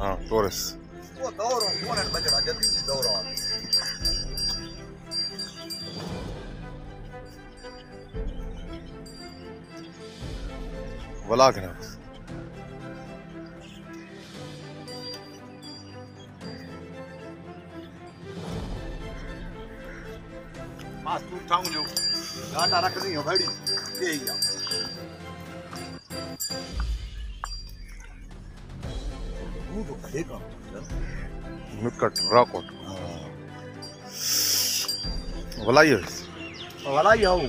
हाँ टोरस वो दौर कौन है बजरा जल्दी दौर आ वला के ना मां तू ठाऊं जो गाटा रख दी हो बड़ी ये ही आ वो तो कहेगा मिकट रॉकट वला ये वाला ही आओ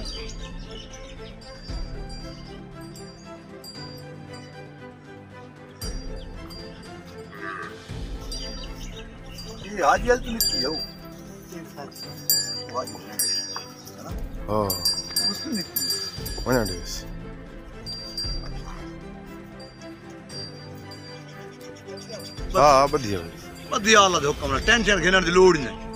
ये आज जल तुम की हो हाँ उसने निकली वना डेस हाँ बढ़िया बढ़िया वाला देखो कमरा टेंशन घेने की लोड़ नहीं